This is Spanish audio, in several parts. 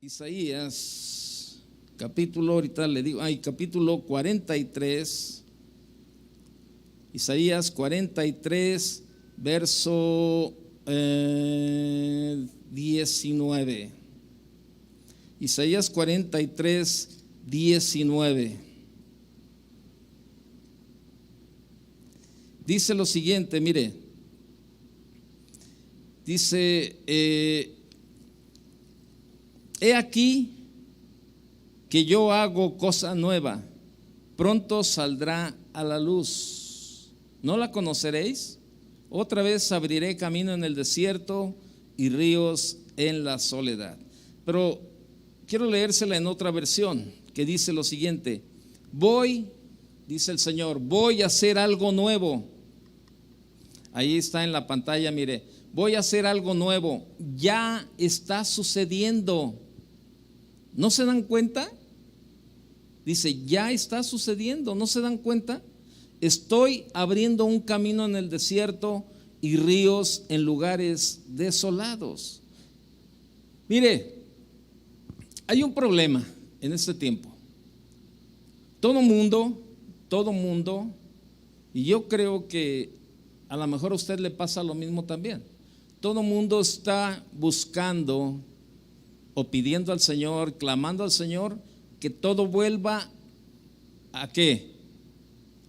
Isaías, capítulo, ahorita le digo, capítulo 43, Isaías 43, verso 19. Isaías 43, 19. Dice lo siguiente, mire, dice, he aquí que yo hago cosa nueva, pronto saldrá a la luz. ¿No la conoceréis? Otra vez abriré camino en el desierto y ríos en la soledad. Pero quiero leérsela en otra versión que dice lo siguiente: voy, dice el Señor, voy a hacer algo nuevo. Ahí está en la pantalla, mire, voy a hacer algo nuevo, ya está sucediendo. ¿No se dan cuenta? Dice, ya está sucediendo, ¿no se dan cuenta? Estoy abriendo un camino en el desierto y ríos en lugares desolados. Mire, hay un problema en este tiempo. Todo mundo, y yo creo que a lo mejor a usted le pasa lo mismo también. Todo mundo está buscando o pidiendo al Señor, clamando al Señor que todo vuelva ¿a qué?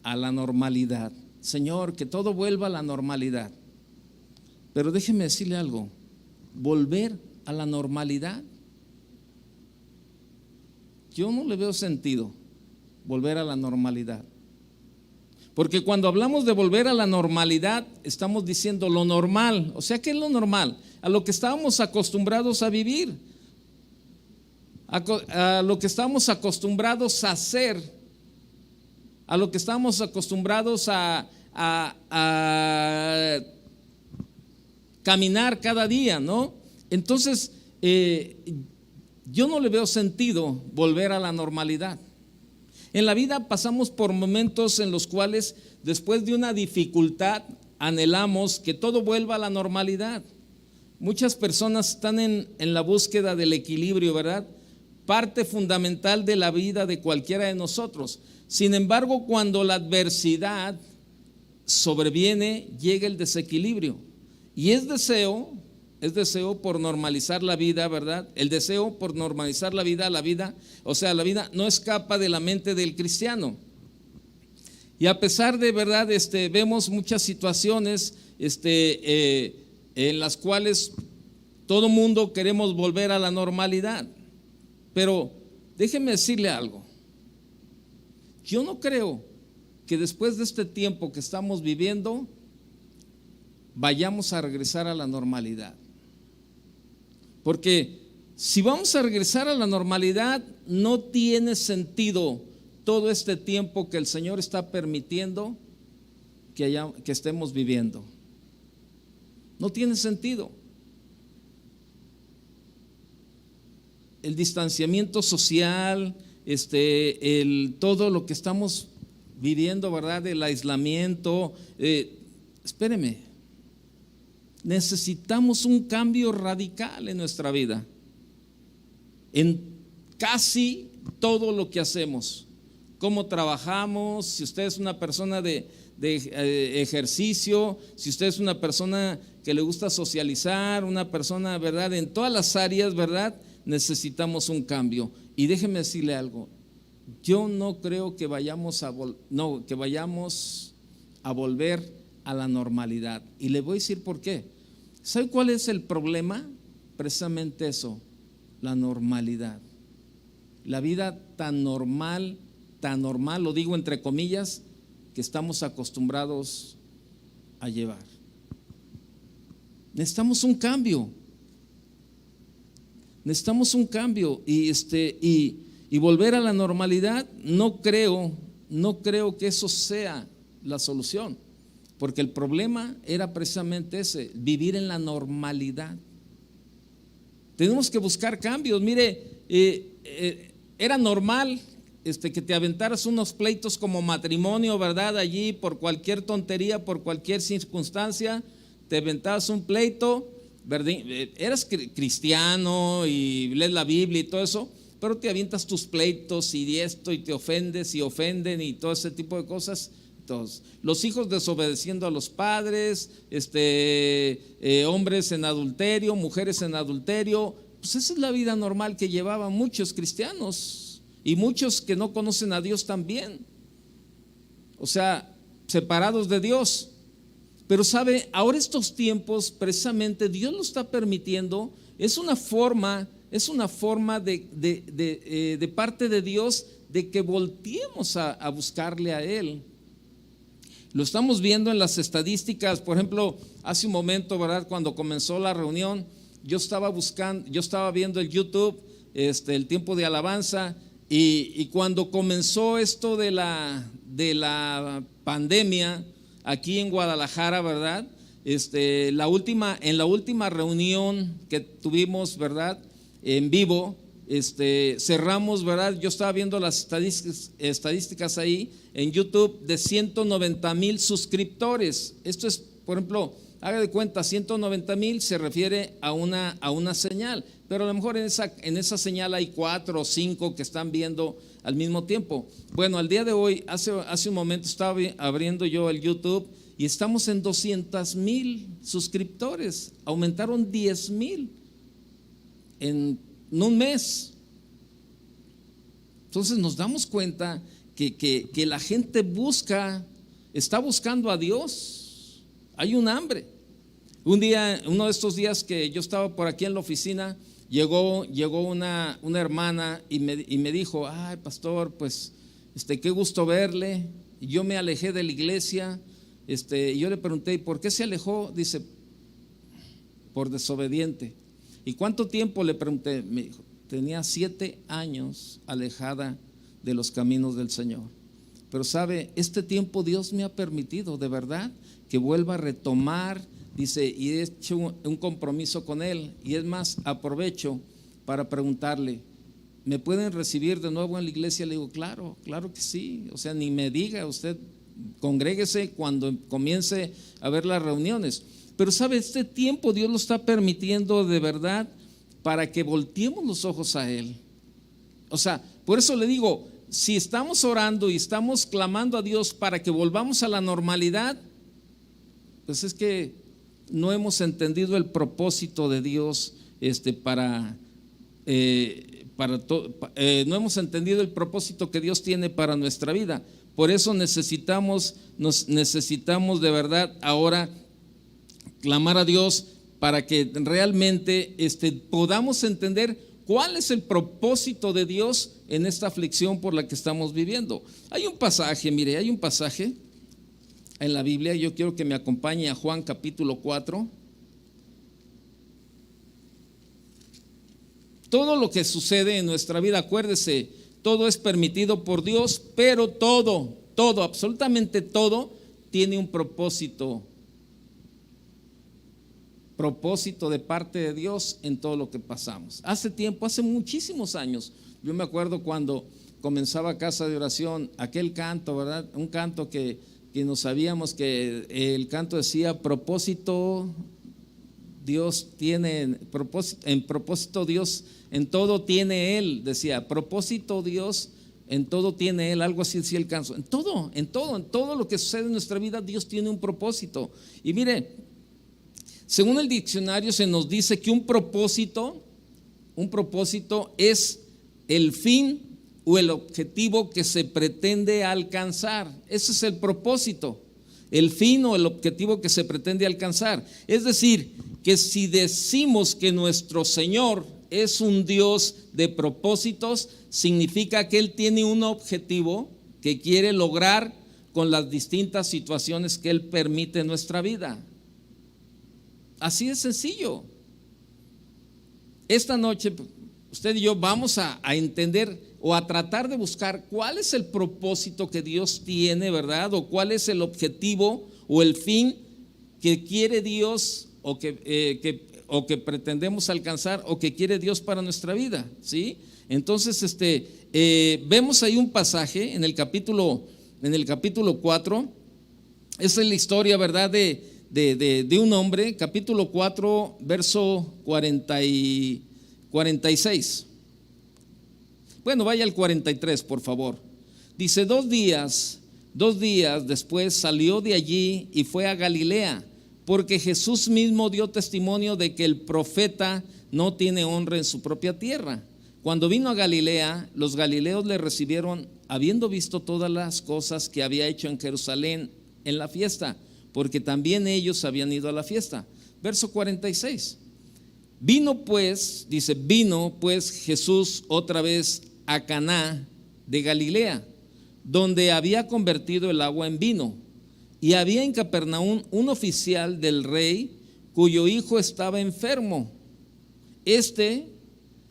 A la normalidad. Señor, que todo vuelva a la normalidad. Pero déjeme decirle algo, volver a la normalidad, yo no le veo sentido volver a la normalidad. Porque cuando hablamos de volver a la normalidad, estamos diciendo lo normal. O sea, ¿qué es lo normal? A lo que estábamos acostumbrados a vivir, a lo que estamos acostumbrados a hacer, a lo que estamos acostumbrados a caminar cada día, ¿no? Entonces, yo no le veo sentido volver a la normalidad. En la vida pasamos por momentos en los cuales después de una dificultad anhelamos que todo vuelva a la normalidad. Muchas personas están en la búsqueda del equilibrio, ¿verdad? Parte fundamental de la vida de cualquiera de nosotros. Sin embargo, cuando la adversidad sobreviene, llega el desequilibrio. Y es deseo por normalizar la vida, ¿verdad? El deseo por normalizar la vida, o sea, la vida no escapa de la mente del cristiano. Y a pesar de, ¿verdad? Vemos muchas situaciones en las cuales todo mundo queremos volver a la normalidad. Pero déjeme decirle algo. Yo no creo que después de este tiempo que estamos viviendo vayamos a regresar a la normalidad. Porque si vamos a regresar a la normalidad, no tiene sentido todo este tiempo que el Señor está permitiendo que estemos viviendo. No tiene sentido. El distanciamiento social, todo lo que estamos viviendo, ¿verdad? El aislamiento. Espéreme. Necesitamos un cambio radical en nuestra vida, en casi todo lo que hacemos, cómo trabajamos. Si usted es una persona de ejercicio, si usted es una persona que le gusta socializar, una persona, ¿verdad? En todas las áreas, ¿verdad? Necesitamos un cambio. Y déjeme decirle algo, yo no creo que vayamos a volver a la normalidad. Y le voy a decir por qué. ¿Sabe cuál es el problema? Precisamente eso, la normalidad. La vida tan normal, lo digo entre comillas, que estamos acostumbrados a llevar. Necesitamos un cambio. Y volver a la normalidad, no creo que eso sea la solución. Porque el problema era precisamente ese, vivir en la normalidad. Tenemos que buscar cambios. Mire, era normal que te aventaras unos pleitos como matrimonio, ¿verdad? Allí por cualquier tontería, por cualquier circunstancia, te aventabas un pleito eres cristiano y lees la Biblia y todo eso, pero te avientas tus pleitos y esto y te ofendes y ofenden y todo ese tipo de cosas. Entonces, los hijos desobedeciendo a los padres, hombres en adulterio, mujeres en adulterio, pues esa es la vida normal que llevaban muchos cristianos y muchos que no conocen a Dios también. O sea, separados de Dios. Pero sabe, ahora estos tiempos precisamente Dios lo está permitiendo, es una forma de parte de Dios de que volteemos a buscarle a Él. Lo estamos viendo en las estadísticas. Por ejemplo, hace un momento, ¿verdad? Cuando comenzó la reunión, yo estaba viendo el YouTube, el tiempo de alabanza, y cuando comenzó esto de la pandemia aquí en Guadalajara, ¿verdad? En la última reunión que tuvimos, ¿verdad? En vivo, cerramos, ¿verdad? Yo estaba viendo las estadísticas ahí en YouTube de 190,000 suscriptores. Esto es, por ejemplo, haga de cuenta, 190,000 se refiere a una señal, pero a lo mejor en esa señal hay 4 o 5 que están viendo al mismo tiempo. Bueno, al día de hoy, hace un momento estaba abriendo yo el YouTube y estamos en 200,000 suscriptores. Aumentaron 10,000 en un mes. Entonces nos damos cuenta que la gente está buscando a Dios. Hay un hambre. Uno de estos días que yo estaba por aquí en la oficina, llegó una hermana y me dijo: ay, pastor, pues qué gusto verle. Y yo me alejé de la iglesia. Y yo le pregunté: ¿y por qué se alejó? Dice: por desobediente. ¿Y cuánto tiempo? Le pregunté. Me dijo: tenía 7 años alejada de los caminos del Señor. Pero sabe, este tiempo Dios me ha permitido de verdad que vuelva a retomar. Dice, y he hecho un compromiso con Él. Y es más, aprovecho para preguntarle: ¿me pueden recibir de nuevo en la iglesia? Le digo: claro que sí. O sea, ni me diga, usted congréguese cuando comience a ver las reuniones. Pero sabe, este tiempo Dios lo está permitiendo de verdad para que volteemos los ojos a Él. O sea, por eso le digo, si estamos orando y estamos clamando a Dios para que volvamos a la normalidad, pues es que no hemos entendido el propósito de Dios no hemos entendido el propósito que Dios tiene para nuestra vida. Por eso necesitamos de verdad ahora clamar a Dios para que realmente podamos entender cuál es el propósito de Dios en esta aflicción por la que estamos viviendo. Hay un pasaje en la Biblia. Yo quiero que me acompañe a Juan capítulo 4. Todo lo que sucede en nuestra vida, acuérdese, todo es permitido por Dios, pero todo, absolutamente todo tiene un propósito de parte de Dios en todo lo que pasamos. Hace muchísimos años, yo me acuerdo cuando comenzaba Casa de Oración, aquel canto, ¿verdad? Un canto que nos sabíamos, que el canto decía: propósito Dios tiene, en propósito Dios en todo tiene Él, decía, propósito Dios en todo tiene Él, algo así decía el canto. En todo lo que sucede en nuestra vida, Dios tiene un propósito. Y mire, según el diccionario se nos dice que un propósito es el fin o el objetivo que se pretende alcanzar. Ese es el propósito, el fin o el objetivo que se pretende alcanzar. Es decir, que si decimos que nuestro Señor es un Dios de propósitos, significa que Él tiene un objetivo que quiere lograr con las distintas situaciones que Él permite en nuestra vida. Así de sencillo. Esta noche usted y yo vamos a entender o a tratar de buscar cuál es el propósito que Dios tiene, ¿verdad? O cuál es el objetivo o el fin que quiere Dios o que pretendemos alcanzar o que quiere Dios para nuestra vida, ¿sí? Entonces, vemos ahí un pasaje en el capítulo 4. Esa es la historia, ¿verdad? de un hombre, capítulo 4, verso 46. Bueno, vaya al 43, por favor. Dice, 2 días después salió de allí y fue a Galilea, porque Jesús mismo dio testimonio de que el profeta no tiene honra en su propia tierra. Cuando vino a Galilea, los galileos le recibieron, habiendo visto todas las cosas que había hecho en Jerusalén en la fiesta, porque también ellos habían ido a la fiesta. Verso 46. Vino pues Jesús otra vez a Caná de Galilea, donde había convertido el agua en vino. Y había en Capernaum un oficial del rey cuyo hijo estaba enfermo.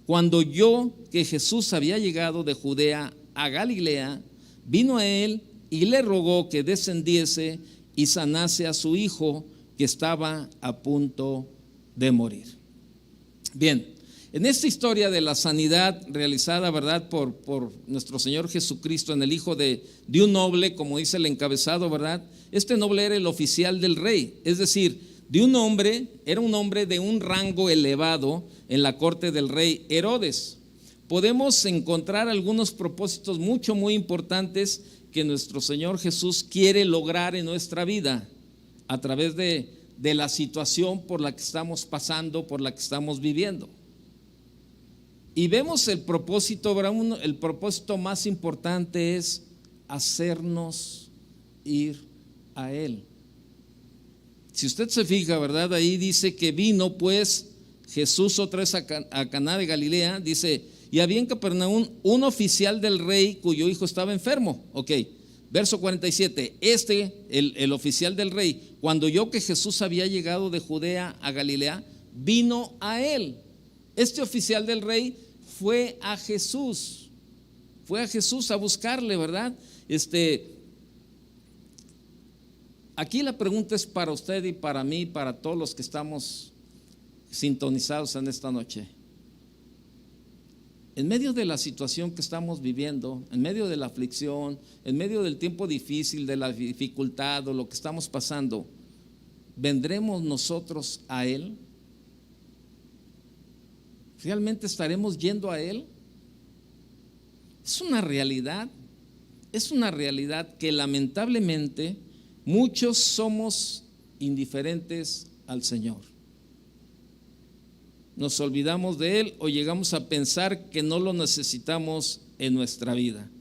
Cuando oyó que Jesús había llegado de Judea a Galilea, vino a él y le rogó que descendiese y sanase a su hijo, que estaba a punto de morir. Bien, en esta historia de la sanidad realizada, ¿verdad?, por nuestro Señor Jesucristo en el hijo de un noble, como dice el encabezado, ¿verdad? Este noble era el oficial del rey, es decir, era un hombre de un rango elevado en la corte del rey Herodes. Podemos encontrar algunos propósitos muy importantes que nuestro Señor Jesús quiere lograr en nuestra vida a través de la situación por la que estamos pasando, por la que estamos viviendo. Y vemos el propósito, ¿verdad? El propósito más importante es hacernos ir a Él. Si usted se fija, ¿verdad? Ahí dice que vino pues Jesús otra vez a Caná de Galilea, dice, y había en Capernaum un oficial del rey cuyo hijo estaba enfermo. Ok, verso 47, el oficial del rey, cuando oyó que Jesús había llegado de Judea a Galilea, vino a él. Este oficial del rey fue a Jesús a buscarle, ¿verdad? Aquí la pregunta es para usted y para mí, para todos los que estamos sintonizados en esta noche. En medio de la situación que estamos viviendo, en medio de la aflicción, en medio del tiempo difícil, de la dificultad o lo que estamos pasando, ¿vendremos nosotros a Él? ¿Realmente estaremos yendo a Él? Es una realidad que lamentablemente muchos somos indiferentes al Señor. Nos olvidamos de Él o llegamos a pensar que no lo necesitamos en nuestra vida.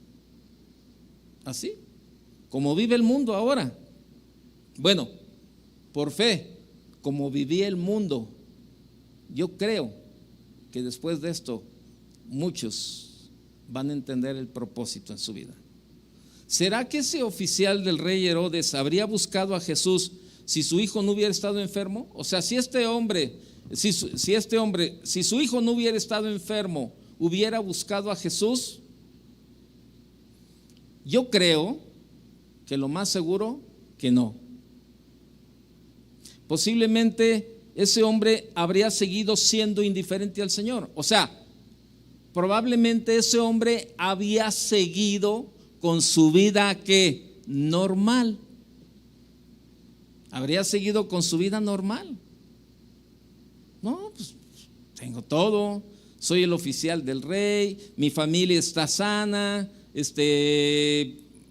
Así, como vive el mundo ahora. Bueno, por fe, como vivía el mundo, yo creo que después de esto muchos van a entender el propósito en su vida. ¿Será que ese oficial del rey Herodes habría buscado a Jesús si su hijo no hubiera estado enfermo? O sea, si su hijo no hubiera estado enfermo, ¿hubiera buscado a Jesús? Yo creo que lo más seguro que no. Posiblemente ese hombre habría seguido siendo indiferente al Señor. O sea, probablemente ese hombre había seguido con su vida normal. Habría seguido con su vida normal. No, pues tengo todo, soy el oficial del rey, mi familia está sana,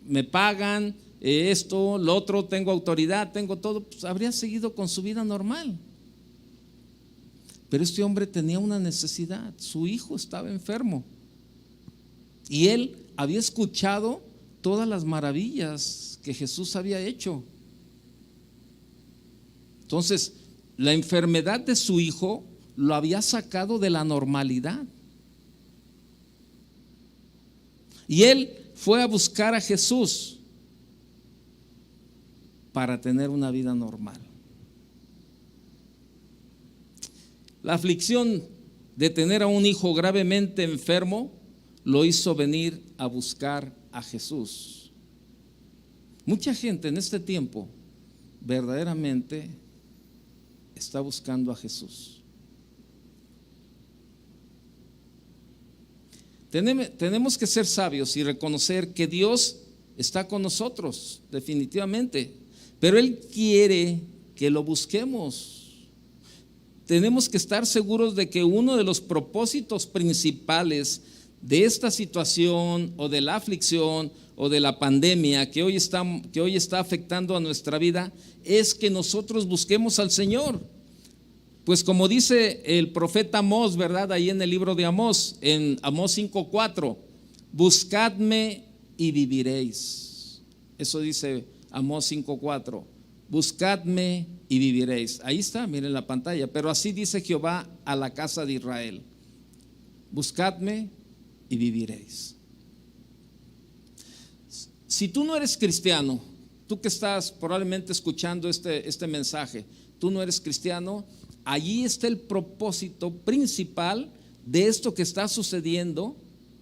me pagan, esto, lo otro, tengo autoridad, tengo todo. Pues habría seguido con su vida normal. Pero este hombre tenía una necesidad, su hijo estaba enfermo y él había escuchado todas las maravillas que Jesús había hecho. Entonces, la enfermedad de su hijo lo había sacado de la normalidad. Y él fue a buscar a Jesús para tener una vida normal. La aflicción de tener a un hijo gravemente enfermo lo hizo venir a buscar a Jesús. Mucha gente en este tiempo verdaderamente está buscando a Jesús. Tenemos que ser sabios y reconocer que Dios está con nosotros, definitivamente, pero Él quiere que lo busquemos. Tenemos que estar seguros de que uno de los propósitos principales de esta situación o de la aflicción o de la pandemia que hoy está afectando a nuestra vida es que nosotros busquemos al Señor. Pues como dice el profeta Amós, ¿verdad? Ahí en el libro de Amós, en Amós 5:4, buscadme y viviréis. Eso dice Amós 5:4, buscadme y viviréis. Ahí está, miren la pantalla. Pero así dice Jehová a la casa de Israel: buscadme y viviréis. Si tú no eres cristiano, tú que estás probablemente escuchando este mensaje, tú no eres cristiano, allí está el propósito principal de esto que está sucediendo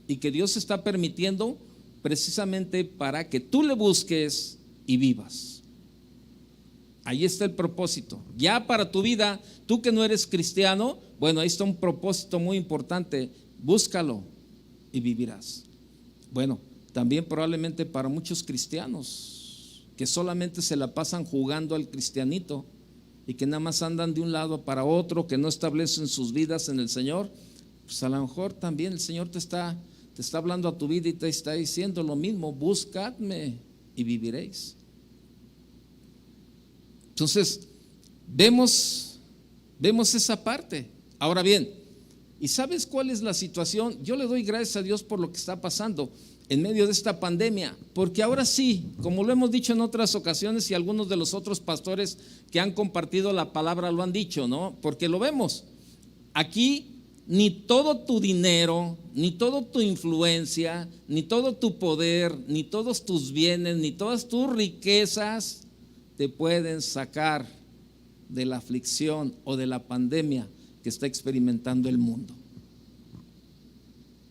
y que Dios está permitiendo precisamente para que tú le busques y vivas. Ahí está el propósito. Ya para tu vida, tú que no eres cristiano, bueno, ahí está un propósito muy importante: búscalo y vivirás. Bueno, también probablemente para muchos cristianos que solamente se la pasan jugando al cristianito y que nada más andan de un lado para otro, que no establecen sus vidas en el Señor, pues a lo mejor también el Señor te está hablando a tu vida y te está diciendo lo mismo: buscadme y viviréis. Entonces, vemos esa parte. Ahora bien, ¿y sabes cuál es la situación? Yo le doy gracias a Dios por lo que está pasando en medio de esta pandemia, porque ahora sí, como lo hemos dicho en otras ocasiones y algunos de los otros pastores que han compartido la palabra lo han dicho, ¿no? Porque lo vemos. Aquí ni todo tu dinero, ni toda tu influencia, ni todo tu poder, ni todos tus bienes, ni todas tus riquezas te pueden sacar de la aflicción o de la pandemia que está experimentando el mundo.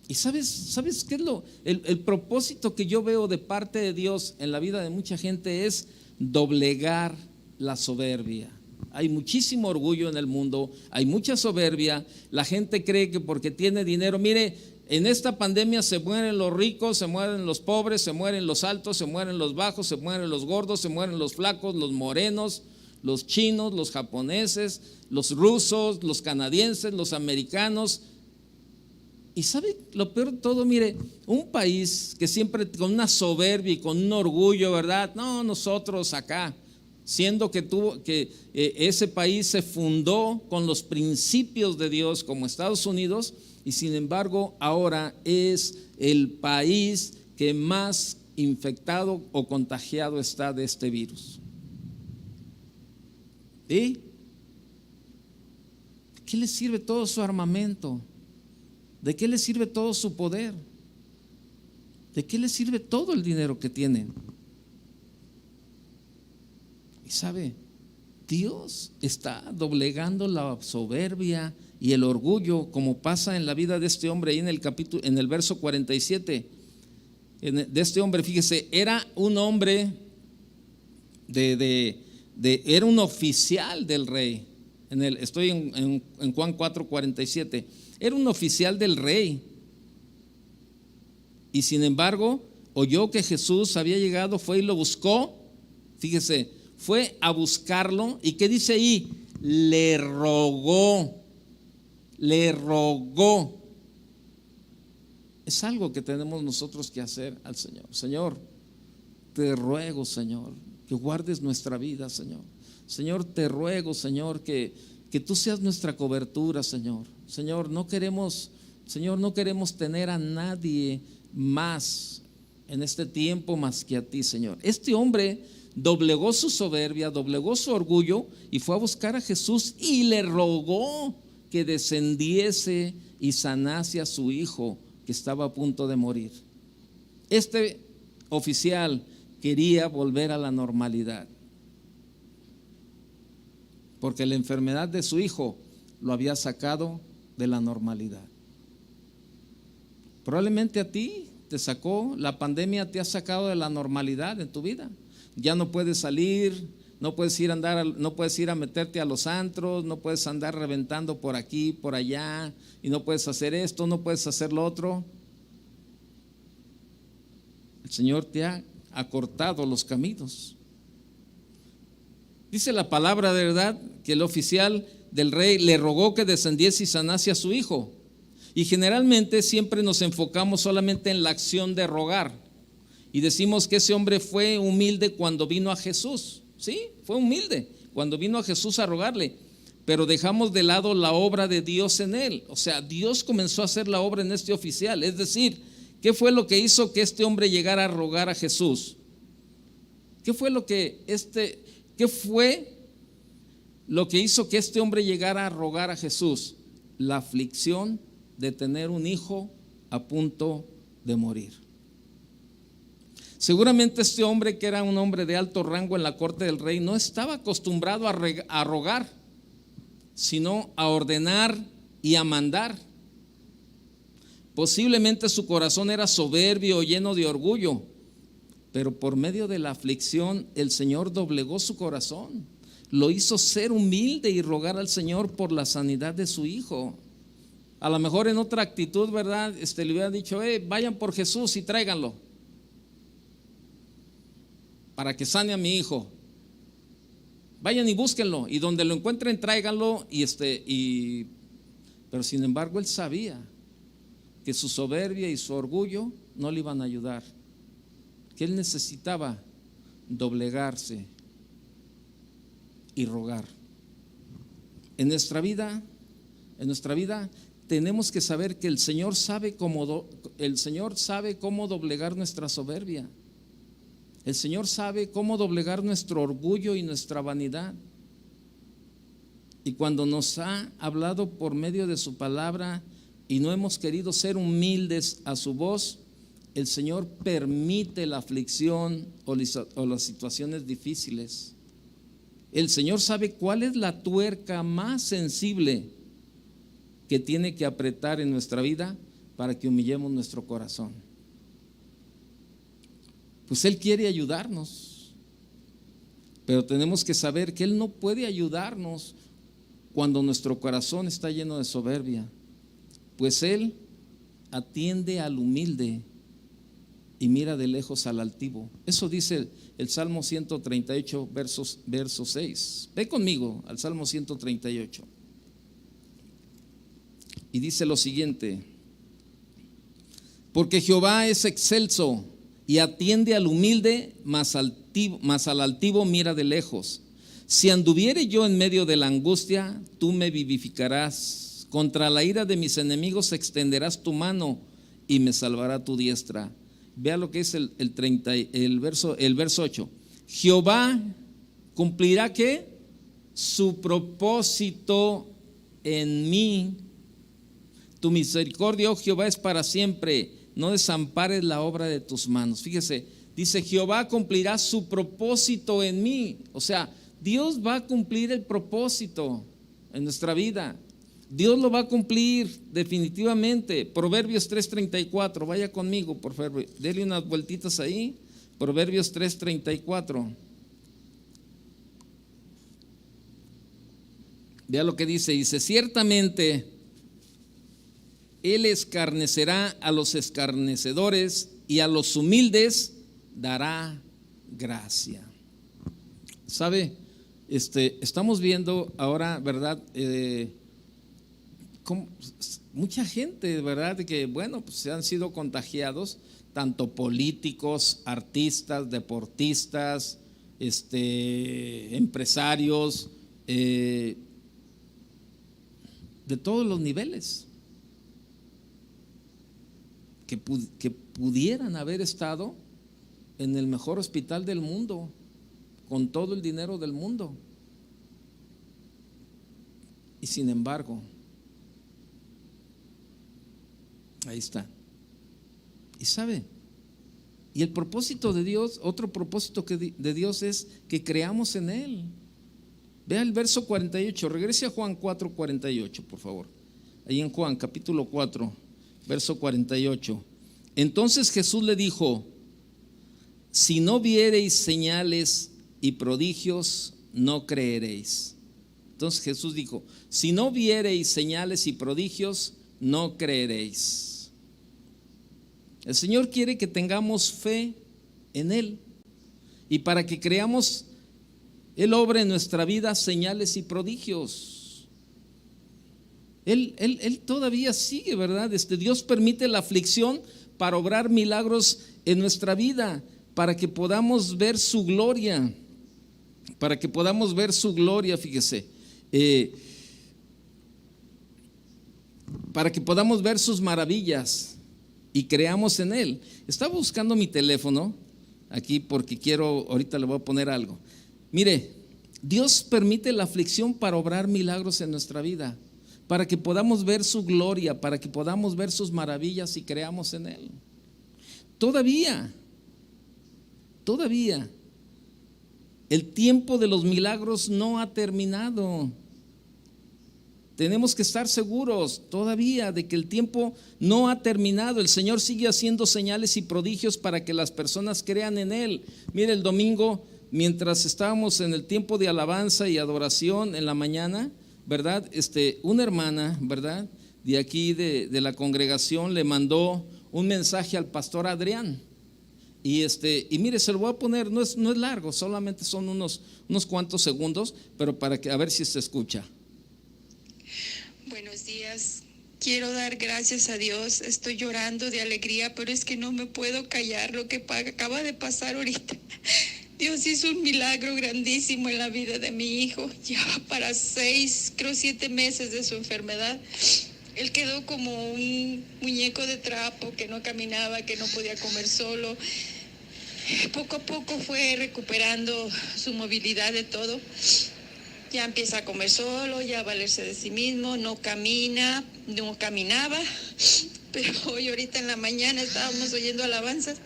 ¿Y sabes qué es el propósito que yo veo de parte de Dios en la vida de mucha gente? Es doblegar la soberbia. Hay muchísimo orgullo en el mundo, hay mucha soberbia. La gente cree que porque tiene dinero, mire, en esta pandemia se mueren los ricos, se mueren los pobres, se mueren los altos, se mueren los bajos, se mueren los gordos, se mueren los flacos, los morenos, los chinos, los japoneses, los rusos, los canadienses, los americanos. Y ¿sabe lo peor de todo? Mire, un país que siempre con una soberbia y con un orgullo, ¿verdad? No, nosotros acá, siendo que ese país se fundó con los principios de Dios como Estados Unidos, y sin embargo ahora es el país que más infectado o contagiado está de este virus. ¿Y qué le sirve todo su armamento? ¿De qué le sirve todo su poder? ¿De qué le sirve todo el dinero que tienen? Y sabe, Dios está doblegando la soberbia y el orgullo, como pasa en la vida de este hombre ahí en el verso 47. De este hombre, fíjese, era un hombre era un oficial del rey. Estoy en Juan 4:47. Era un oficial del rey. Y sin embargo, oyó que Jesús había llegado, fue y lo buscó. Fíjese, fue a buscarlo. ¿Y qué dice ahí? Le rogó. Es algo que tenemos nosotros que hacer al Señor. Señor, te ruego, Señor, que guardes nuestra vida, Señor. Señor, te ruego, Señor, que tú seas nuestra cobertura, Señor. Señor, no queremos tener a nadie más en este tiempo más que a ti, Señor. Este hombre doblegó su soberbia, doblegó su orgullo y fue a buscar a Jesús y le rogó que descendiese y sanase a su hijo que estaba a punto de morir. Este oficial quería volver a la normalidad, porque la enfermedad de su hijo lo había sacado de la normalidad. Probablemente a ti la pandemia te ha sacado de la normalidad en tu vida. Ya no puedes salir, no puedes ir a meterte a los antros, no puedes andar reventando por aquí, por allá, y no puedes hacer esto, no puedes hacer lo otro. El Señor te ha acortado los caminos. Dice la palabra de verdad que el oficial del rey le rogó que descendiese y sanase a su hijo. Y generalmente siempre nos enfocamos solamente en la acción de rogar y decimos que ese hombre fue humilde cuando vino a Jesús. Sí, fue humilde cuando vino a Jesús a rogarle, pero dejamos de lado la obra de Dios en él. O sea, Dios comenzó a hacer la obra en este oficial. Es decir, ¿qué fue lo que hizo que este hombre llegara a rogar a Jesús? ¿Qué fue lo que hizo que este hombre llegara a rogar a Jesús? La aflicción de tener un hijo a punto de morir. Seguramente este hombre, que era un hombre de alto rango en la corte del rey, no estaba acostumbrado a rogar, sino a ordenar y a mandar. Posiblemente su corazón era soberbio, lleno de orgullo, pero por medio de la aflicción el Señor doblegó su corazón, lo hizo ser humilde y rogar al Señor por la sanidad de su hijo. A lo mejor en otra actitud, ¿verdad? Le hubiera dicho, vayan por Jesús y tráiganlo para que sane a mi hijo. Vayan y búsquenlo, y donde lo encuentren tráiganlo. Pero sin embargo él sabía que su soberbia y su orgullo no le iban a ayudar, que él necesitaba doblegarse y rogar. En nuestra vida tenemos que saber que el Señor sabe cómo doblegar nuestra soberbia. El Señor sabe cómo doblegar nuestro orgullo y nuestra vanidad. Y cuando nos ha hablado por medio de su palabra y no hemos querido ser humildes a su voz, el Señor permite la aflicción o las situaciones difíciles. El Señor sabe cuál es la tuerca más sensible que tiene que apretar en nuestra vida para que humillemos nuestro corazón. Pues Él quiere ayudarnos, pero tenemos que saber que Él no puede ayudarnos cuando nuestro corazón está lleno de soberbia, pues Él atiende al humilde y mira de lejos al altivo. Eso dice el Salmo 138, verso 6. Ve conmigo al Salmo 138. Y dice lo siguiente: porque Jehová es excelso y atiende al humilde, mas al altivo mira de lejos. Si anduviere yo en medio de la angustia, tú me vivificarás. Contra la ira de mis enemigos extenderás tu mano y me salvará tu diestra. Vea lo que es el verso 8. Jehová cumplirá ¿qué? Su propósito en mí. Tu misericordia, oh Jehová, es para siempre. No desampares la obra de tus manos. Fíjese, dice: Jehová cumplirá su propósito en mí. O sea, Dios va a cumplir el propósito en nuestra vida. Dios lo va a cumplir definitivamente. Proverbios 3:34, vaya conmigo por favor, dele unas vueltitas ahí. Proverbios 3:34. Vea lo que dice, ciertamente Él escarnecerá a los escarnecedores y a los humildes dará gracia. ¿Sabe? Estamos viendo ahora, ¿verdad? Mucha gente, ¿verdad? Que pues se han sido contagiados, tanto políticos, artistas, deportistas, empresarios, de todos los niveles, que pudieran haber estado en el mejor hospital del mundo, con todo el dinero del mundo, y sin embargo, ahí está. Y sabe, y el propósito de Dios, otro propósito de Dios es que creamos en Él. Vea el verso 48, regrese a Juan 4:48, por favor. Ahí en Juan capítulo 4, verso 48. Entonces Jesús le dijo: si no viereis señales y prodigios, no creeréis. Entonces Jesús dijo: si no viereis señales y prodigios, no creeréis. El Señor quiere que tengamos fe en Él, y para que creamos Él obra en nuestra vida señales y prodigios. Él todavía sigue, ¿verdad? Dios permite la aflicción para obrar milagros en nuestra vida, para que podamos ver su gloria, fíjese, para que podamos ver sus maravillas y creamos en Él. Estaba buscando mi teléfono aquí porque ahorita le voy a poner algo. Mire, Dios permite la aflicción para obrar milagros en nuestra vida, para que podamos ver su gloria, para que podamos ver sus maravillas y creamos en Él. Todavía, el tiempo de los milagros no ha terminado. Tenemos que estar seguros todavía de que el tiempo no ha terminado. El Señor sigue haciendo señales y prodigios para que las personas crean en Él. Mire, el domingo, mientras estábamos en el tiempo de alabanza y adoración en la mañana, ¿verdad? Una hermana, ¿verdad?, de aquí de la congregación le mandó un mensaje al pastor Adrián. Y mire, se lo voy a poner, no es largo, solamente son unos cuantos segundos, pero para que a ver si se escucha. Buenos días. Quiero dar gracias a Dios. Estoy llorando de alegría, pero es que no me puedo callar lo que acaba de pasar ahorita. Dios hizo un milagro grandísimo en la vida de mi hijo. Ya va para 7 meses de su enfermedad. Él quedó como un muñeco de trapo, que no caminaba, que no podía comer solo. Poco a poco fue recuperando su movilidad de todo. Ya empieza a comer solo, ya a valerse de sí mismo, no caminaba, pero hoy ahorita en la mañana estábamos oyendo alabanzas.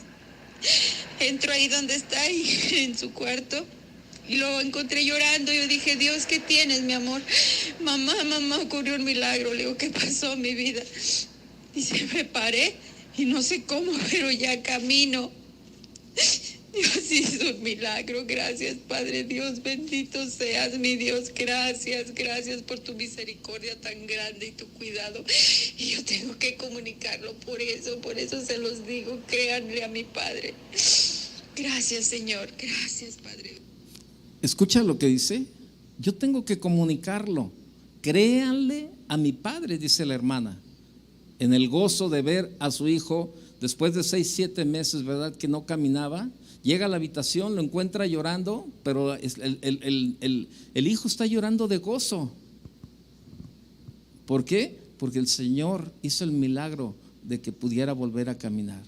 Entro ahí donde está, en su cuarto, y lo encontré llorando. Yo dije, Dios, ¿qué tienes, mi amor? Mamá, ocurrió un milagro. Le digo, ¿qué pasó, mi vida? Dice, me paré y no sé cómo, pero ya camino. Dios hizo un milagro. Gracias, Padre Dios, bendito seas, mi Dios. Gracias por tu misericordia tan grande y tu cuidado. Y yo tengo que comunicarlo, por eso se los digo, créanle a mi Padre. Gracias, Señor, gracias, Padre. ¿Escucha lo que dice? Yo tengo que comunicarlo. Créanle a mi Padre, dice la hermana, en el gozo de ver a su hijo después de 6-7 meses, ¿verdad?, que no caminaba. Llega a la habitación, lo encuentra llorando, pero el hijo está llorando de gozo. ¿Por qué? Porque el Señor hizo el milagro de que pudiera volver a caminar.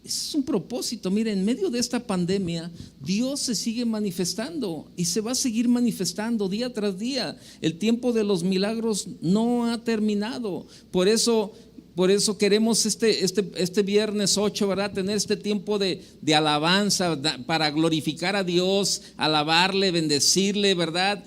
Ese es un propósito. Mire, en medio de esta pandemia, Dios se sigue manifestando y se va a seguir manifestando día tras día. El tiempo de los milagros no ha terminado. Por eso queremos este viernes 8, ¿verdad?, tener este tiempo de alabanza para glorificar a Dios, alabarle, bendecirle, ¿verdad?,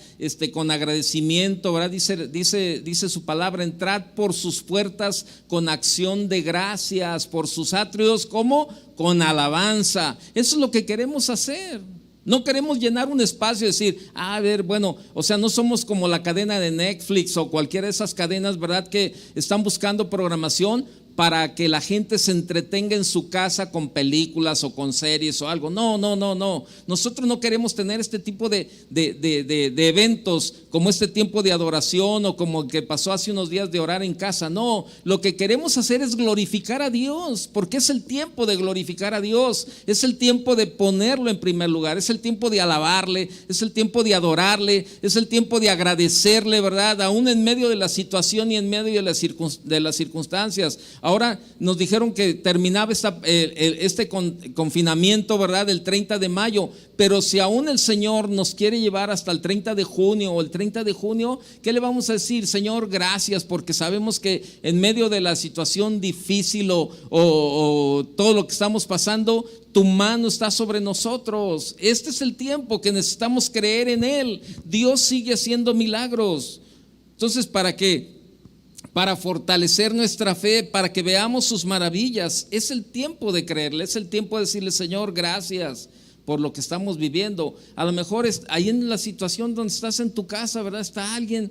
con agradecimiento, ¿verdad? Dice su palabra, entrad por sus puertas con acción de gracias, por sus atrios, ¿cómo? Con alabanza. Eso es lo que queremos hacer. No queremos llenar un espacio y decir, a ver, bueno, o sea, no somos como la cadena de Netflix o cualquiera de esas cadenas, ¿verdad?, que están buscando programación para que la gente se entretenga en su casa con películas o con series o algo. No. Nosotros no queremos tener este tipo de eventos como este tiempo de adoración o como el que pasó hace unos días de orar en casa. No, lo que queremos hacer es glorificar a Dios, porque es el tiempo de glorificar a Dios, es el tiempo de ponerlo en primer lugar, es el tiempo de alabarle, es el tiempo de adorarle, es el tiempo de agradecerle, ¿verdad?, aún en medio de la situación y en medio de las circunstancias. Ahora nos dijeron que terminaba este confinamiento, ¿verdad?, el 30 de mayo, pero si aún el Señor nos quiere llevar hasta el 30 de junio o el 30 de junio, ¿qué le vamos a decir? Señor, gracias, porque sabemos que en medio de la situación difícil o todo lo que estamos pasando, tu mano está sobre nosotros. Este es el tiempo que necesitamos creer en Él. Dios sigue haciendo milagros. Entonces, ¿para qué? Para fortalecer nuestra fe, para que veamos sus maravillas. Es el tiempo de creerle, es el tiempo de decirle, Señor, gracias, por lo que estamos viviendo. A lo mejor ahí en la situación donde estás en tu casa, ¿verdad? Está alguien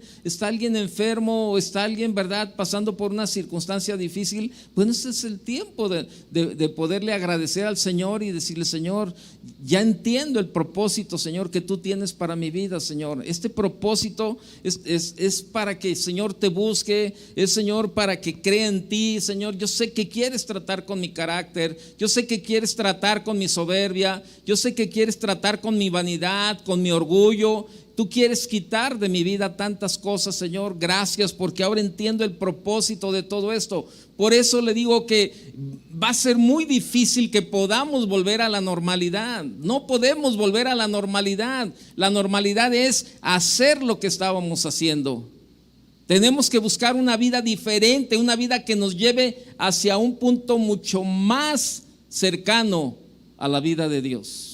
enfermo, o está alguien, ¿verdad?, pasando por una circunstancia difícil. Bueno, ese es el tiempo de poderle agradecer al Señor y decirle: Señor, ya entiendo el propósito, Señor, que tú tienes para mi vida, Señor. Este propósito es para que, Señor, te busque, es, Señor, para que crea en ti, Señor. Yo sé que quieres tratar con mi carácter, yo sé que quieres tratar con mi soberbia, yo sé que quieres tratar con mi vanidad, con mi orgullo. Tú quieres quitar de mi vida tantas cosas, Señor. Gracias, porque ahora entiendo el propósito de todo esto. Por eso le digo que va a ser muy difícil que podamos volver a la normalidad. No podemos volver a la normalidad. La normalidad es hacer lo que estábamos haciendo. Tenemos que buscar una vida diferente, una vida que nos lleve hacia un punto mucho más cercano a la vida de Dios.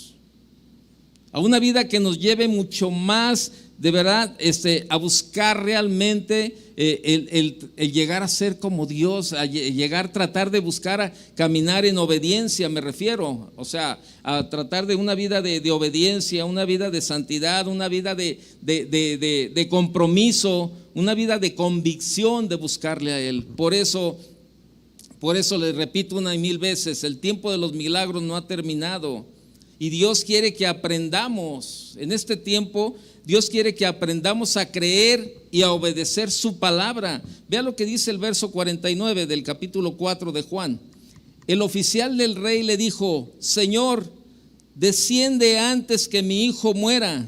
A una vida que nos lleve mucho más, de verdad, a buscar realmente el llegar a ser como Dios, a llegar a tratar de buscar a caminar en obediencia, me refiero. O sea, a tratar de una vida de obediencia, una vida de santidad, una vida de compromiso, una vida de convicción de buscarle a Él. Por eso les repito una y mil veces: el tiempo de los milagros no ha terminado. Y Dios quiere que aprendamos, en este tiempo, Dios quiere que aprendamos a creer y a obedecer su palabra. Vea lo que dice el verso 49 del capítulo 4 de Juan. El oficial del rey le dijo: Señor, desciende antes que mi hijo muera.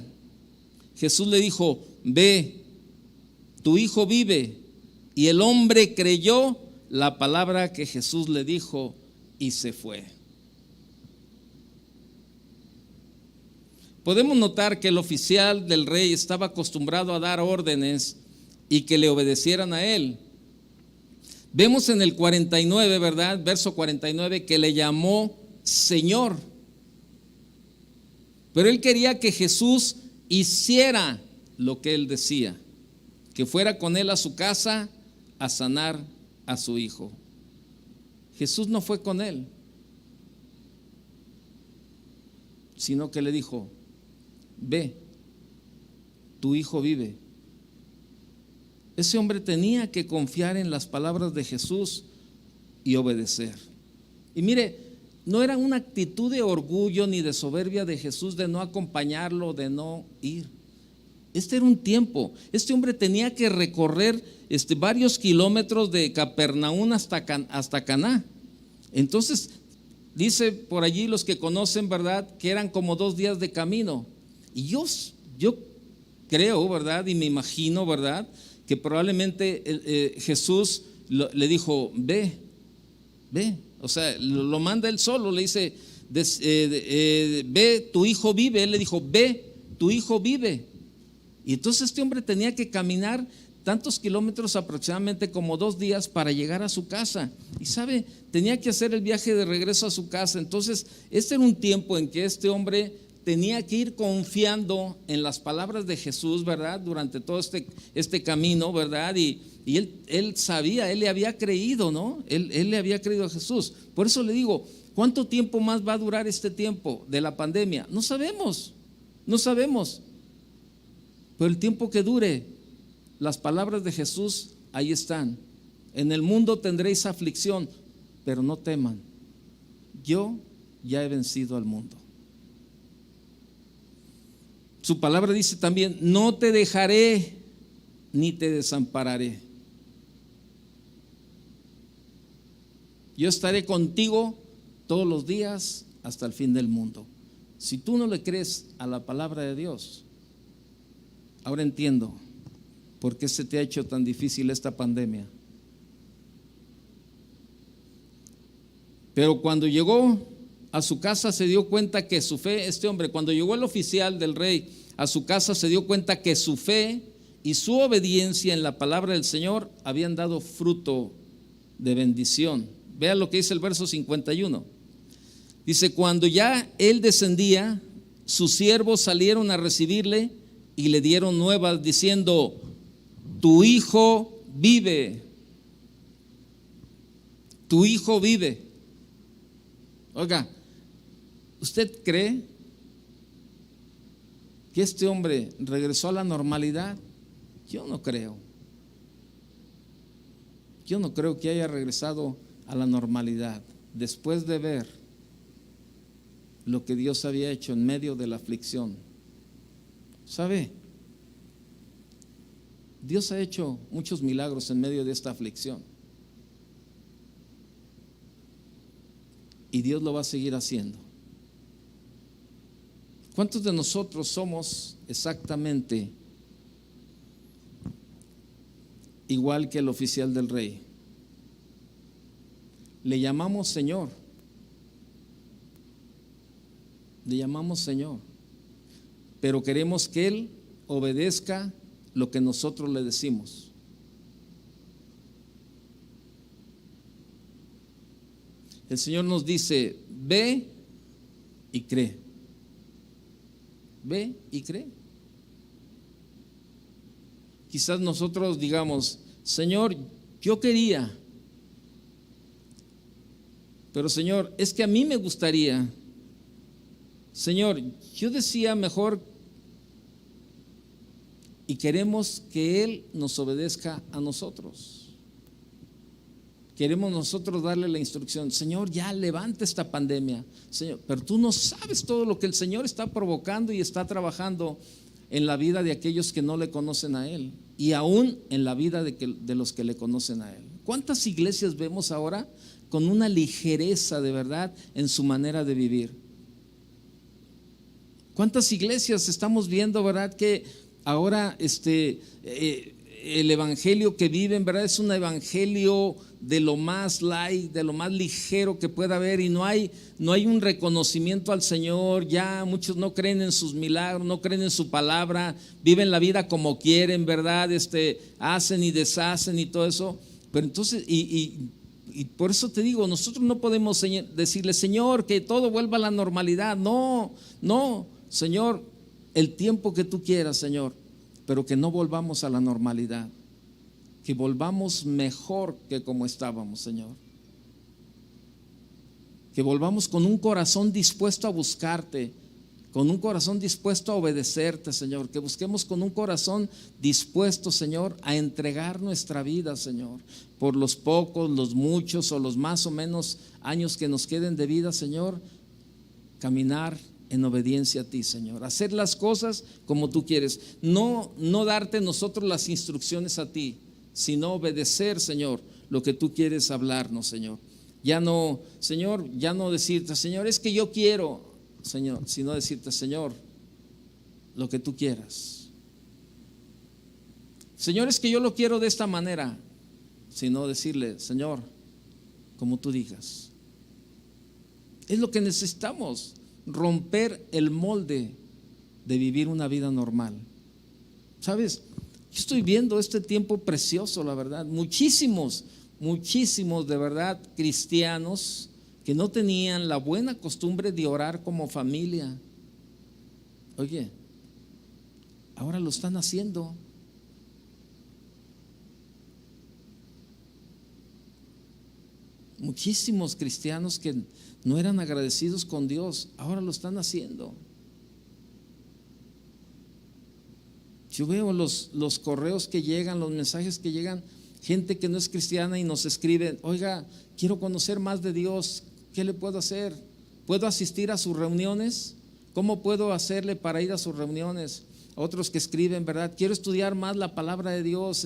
Jesús le dijo: ve, tu hijo vive. Y el hombre creyó la palabra que Jesús le dijo y se fue. Podemos notar que el oficial del rey estaba acostumbrado a dar órdenes y que le obedecieran a él. Vemos en el 49, ¿verdad? Verso 49, que le llamó Señor. Pero él quería que Jesús hiciera lo que él decía, que fuera con él a su casa a sanar a su hijo. Jesús no fue con él, sino que le dijo: ve, tu hijo vive. Ese hombre tenía que confiar en las palabras de Jesús y obedecer. Y mire, no era una actitud de orgullo ni de soberbia de Jesús de no acompañarlo, de no ir. Este era un tiempo. Este hombre tenía que recorrer varios kilómetros de Capernaum hasta Caná. Entonces, dice por allí los que conocen, ¿verdad?, que eran como 2 días de camino. Y yo creo, ¿verdad?, y me imagino, ¿verdad?, que probablemente Jesús le dijo: ve. O sea, lo manda él solo, le dice: ve, tu hijo vive. Él le dijo: ve, tu hijo vive. Y entonces este hombre tenía que caminar tantos kilómetros, aproximadamente como 2 días, para llegar a su casa. Y sabe, tenía que hacer el viaje de regreso a su casa. Entonces este era un tiempo en que este hombre tenía que ir confiando en las palabras de Jesús, ¿verdad?, durante todo este camino, ¿verdad? Y él sabía, él le había creído, ¿no? Él le había creído a Jesús. Por eso le digo, ¿cuánto tiempo más va a durar este tiempo de la pandemia? No sabemos. Pero el tiempo que dure, las palabras de Jesús ahí están. En el mundo tendréis aflicción, pero no teman. Yo ya he vencido al mundo. Su palabra dice también: no te dejaré ni te desampararé. Yo estaré contigo todos los días hasta el fin del mundo. Si tú no le crees a la palabra de Dios, ahora entiendo por qué se te ha hecho tan difícil esta pandemia. Pero cuando llegó a su casa se dio cuenta que su fe, cuando llegó el oficial del rey a su casa, se dio cuenta que su fe y su obediencia en la palabra del Señor habían dado fruto de bendición. Vea lo que dice el verso 51. Dice: cuando ya él descendía, sus siervos salieron a recibirle y le dieron nuevas diciendo: tu hijo vive. Tu hijo vive. Oiga, ¿usted cree que este hombre regresó a la normalidad? Yo no creo. Yo no creo que haya regresado a la normalidad después de ver lo que Dios había hecho en medio de la aflicción. ¿Sabe? Dios ha hecho muchos milagros en medio de esta aflicción. Y Dios lo va a seguir haciendo. ¿Cuántos de nosotros somos exactamente igual que el oficial del rey? Le llamamos Señor. Le llamamos Señor. Pero queremos que Él obedezca lo que nosotros le decimos. El Señor nos dice: ve y cree. Ve y cree. Quizás nosotros digamos: Señor, yo quería, pero Señor, es que a mí me gustaría. Señor, yo decía mejor. Y queremos que Él nos obedezca a nosotros. Queremos nosotros darle la instrucción: Señor, ya levanta esta pandemia, Señor. Pero tú no sabes todo lo que el Señor está provocando y está trabajando en la vida de aquellos que no le conocen a Él, y aún en la vida de los que le conocen a Él. ¿Cuántas iglesias vemos ahora con una ligereza de verdad en su manera de vivir? ¿Cuántas iglesias estamos viendo, verdad, que ahora el evangelio que viven, verdad, es un evangelio de lo más light, de lo más ligero que pueda haber, y no hay un reconocimiento al Señor? Ya muchos no creen en sus milagros, no creen en su palabra, viven la vida como quieren, verdad, hacen y deshacen y todo eso. Pero entonces, y por eso te digo, nosotros no podemos decirle: Señor, que todo vuelva a la normalidad. No, Señor, el tiempo que tú quieras, Señor, pero que no volvamos a la normalidad, que volvamos mejor que como estábamos, Señor. Que volvamos con un corazón dispuesto a buscarte, con un corazón dispuesto a obedecerte, Señor. Que busquemos con un corazón dispuesto, Señor, a entregar nuestra vida, Señor, por los pocos, los muchos o los más o menos años que nos queden de vida, Señor. Caminar en obediencia a ti, Señor, hacer las cosas como tú quieres, no darte nosotros las instrucciones a ti, sino obedecer, Señor, lo que tú quieres hablarnos, Señor. Ya no, Señor, ya no decirte: Señor, es que yo quiero, Señor, sino decirte: Señor, lo que tú quieras. Señor, es que yo lo quiero de esta manera, sino decirle: Señor, como tú digas. Es lo que necesitamos. Romper el molde de vivir una vida normal. ¿Sabes? Yo estoy viendo este tiempo precioso, la verdad. Muchísimos de verdad cristianos que no tenían la buena costumbre de orar como familia. Oye, ahora lo están haciendo. Muchísimos cristianos que no eran agradecidos con Dios, ahora lo están haciendo. Yo veo los correos que llegan, los mensajes que llegan, gente que no es cristiana y nos escribe: oiga, quiero conocer más de Dios, ¿qué le puedo hacer? ¿Puedo asistir a sus reuniones? ¿Cómo puedo hacerle para ir a sus reuniones? Otros que escriben, ¿verdad? Quiero estudiar más la palabra de Dios,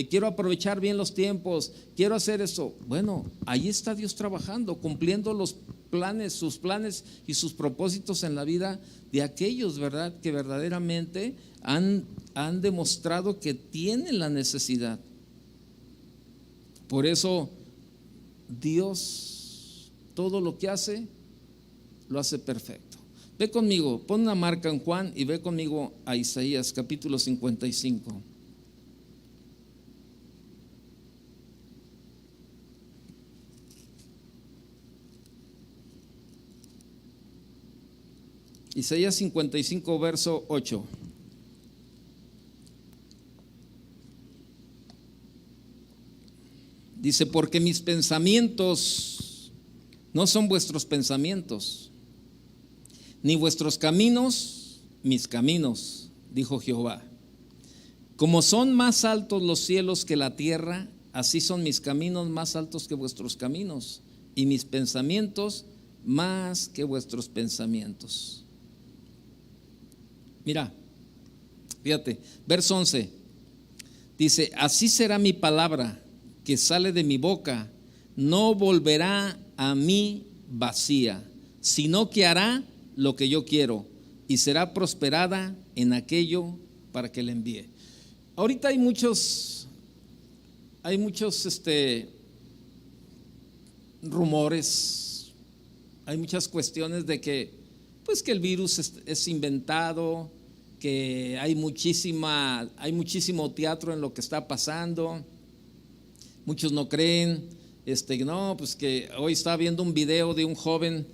quiero aprovechar bien los tiempos, quiero hacer eso. Bueno, ahí está Dios trabajando, cumpliendo los planes, sus planes y sus propósitos en la vida de aquellos, ¿verdad?, que verdaderamente han demostrado que tienen la necesidad. Por eso Dios, todo lo que hace, lo hace perfecto. Ve conmigo, pon una marca en Juan y ve conmigo a Isaías capítulo 55. Isaías 55, verso 8. Dice: porque mis pensamientos no son vuestros pensamientos, ni vuestros caminos mis caminos, dijo Jehová. Como son más altos los cielos que la tierra, así son mis caminos más altos que vuestros caminos, y mis pensamientos más que vuestros pensamientos. Mira, fíjate, verso 11, dice: así será mi palabra que sale de mi boca, no volverá a mí vacía, sino que hará lo que yo quiero y será prosperada en aquello para que le envíe. Ahorita hay muchos rumores, hay muchas cuestiones de que, pues, que el virus es inventado, que hay muchísimo teatro en lo que está pasando. Muchos no creen, no, pues que hoy estaba viendo un video de un joven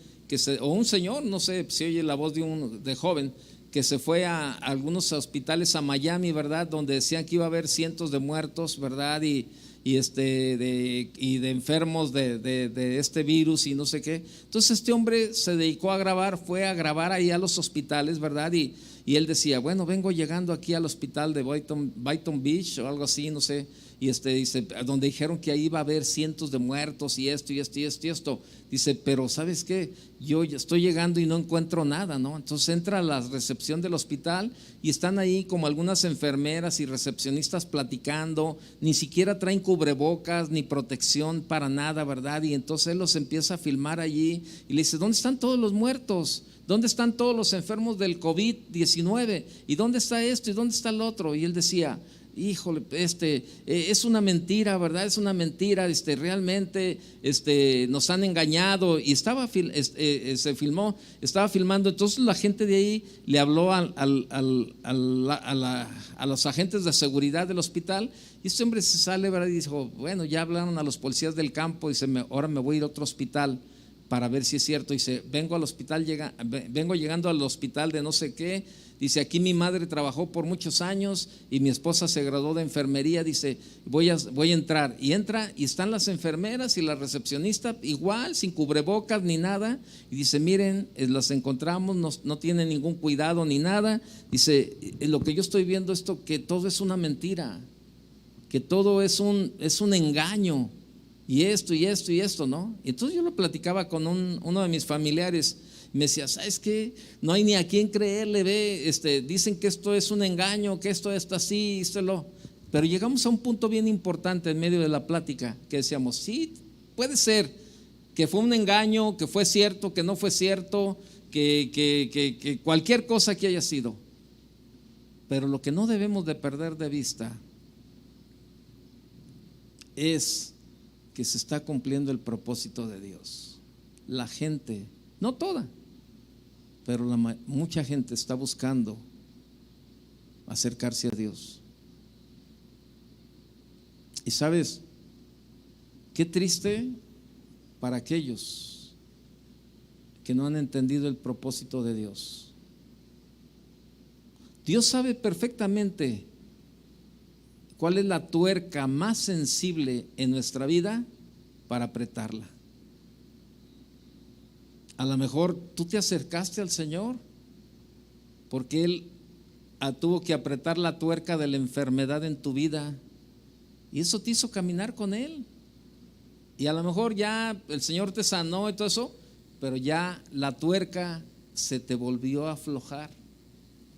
o un señor, no sé si oye la voz de joven, que se fue a algunos hospitales a Miami, ¿verdad? Donde decían que iba a haber cientos de muertos, ¿verdad? Y de enfermos de este virus y no sé qué. Entonces este hombre se dedicó a grabar, fue a grabar ahí a los hospitales, ¿verdad? Y él decía, bueno, vengo llegando aquí al hospital de Boynton Beach o algo así, no sé, y dice, donde dijeron que ahí iba a haber cientos de muertos y esto. Dice, pero ¿sabes qué? Yo ya estoy llegando y no encuentro nada, ¿no? Entonces entra a la recepción del hospital y están ahí como algunas enfermeras y recepcionistas platicando, ni siquiera traen cubrebocas ni protección para nada, ¿verdad? Y entonces él los empieza a filmar allí y le dice, ¿dónde están todos los muertos? ¿Dónde están todos los enfermos del COVID-19? ¿Y dónde está esto? ¿Y dónde está el otro? Y él decía, híjole, es una mentira, ¿verdad? Es una mentira, realmente nos han engañado. Y estaba filmando. Entonces la gente de ahí le habló a los agentes de seguridad del hospital, y este hombre se sale, ¿verdad? Y dijo, bueno, ya hablaron a los policías del campo, dice, ahora me voy a ir a otro hospital para ver si es cierto. Dice, vengo llegando al hospital de no sé qué. Dice, aquí mi madre trabajó por muchos años y mi esposa se graduó de enfermería. Dice, voy a entrar. Y entra y están las enfermeras y la recepcionista igual, sin cubrebocas ni nada. Y dice, miren, las encontramos, no tienen ningún cuidado ni nada. Dice, lo que yo estoy viendo que todo es una mentira, que todo es un engaño. Y esto, ¿no? Y entonces yo lo platicaba con uno de mis familiares. Me decía, ¿sabes qué? No hay ni a quién creerle, ve, dicen que esto es un engaño, que esto está así, Pero llegamos a un punto bien importante en medio de la plática, que decíamos, sí, puede ser que fue un engaño, que fue cierto, que no fue cierto, que cualquier cosa que haya sido. Pero lo que no debemos de perder de vista es que se está cumpliendo el propósito de Dios. La gente, no toda, pero mucha gente está buscando acercarse a Dios. Y sabes, qué triste para aquellos que no han entendido el propósito de Dios. Dios sabe perfectamente cuál es la tuerca más sensible en nuestra vida para apretarla. A lo mejor tú te acercaste al Señor porque Él tuvo que apretar la tuerca de la enfermedad en tu vida, y eso te hizo caminar con Él. Y a lo mejor ya el Señor te sanó y todo eso, pero ya la tuerca se te volvió a aflojar.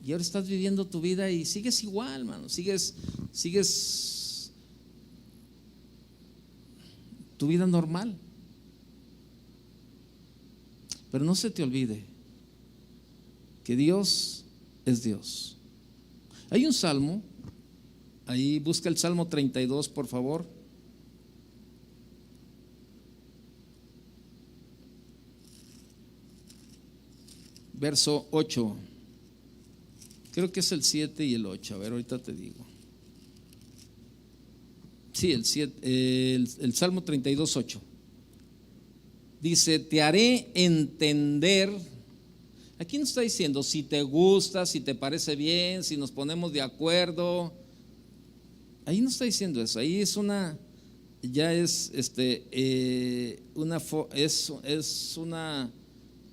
Y ahora estás viviendo tu vida y sigues igual, hermano, sigues tu vida normal. Pero no se te olvide que Dios es Dios. Hay un salmo, ahí busca el Salmo 32, por favor. Verso 8. Creo que es el 7 y el 8. A ver, ahorita te digo. Sí, el Salmo 32, 8. Dice, te haré entender. Aquí nos está diciendo si te gusta, si te parece bien, si nos ponemos de acuerdo. Ahí no está diciendo eso. Ahí es una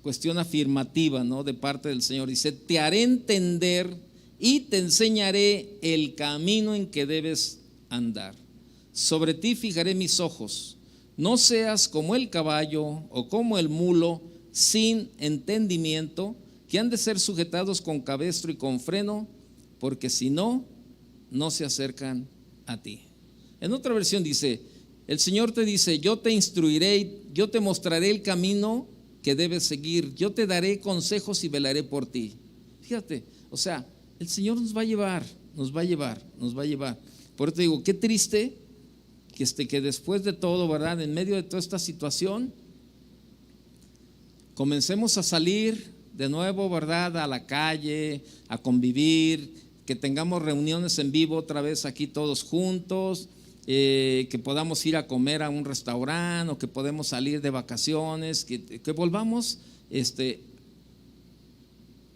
cuestión afirmativa, ¿no? De parte del Señor. Dice, te haré entender y te enseñaré el camino en que debes andar. Sobre ti fijaré mis ojos. No seas como el caballo o como el mulo sin entendimiento, que han de ser sujetados con cabestro y con freno, porque si no, no se acercan a ti. En otra versión dice, el Señor te dice, yo te instruiré, yo te mostraré el camino que debes seguir, yo te daré consejos y velaré por ti. Fíjate, o sea, el Señor nos va a llevar, nos va a llevar, nos va a llevar. Por eso te digo, qué triste que después de todo, ¿verdad? En medio de toda esta situación, comencemos a salir de nuevo, ¿verdad? A la calle, a convivir, que tengamos reuniones en vivo otra vez aquí todos juntos, que podamos ir a comer a un restaurante o que podemos salir de vacaciones, que volvamos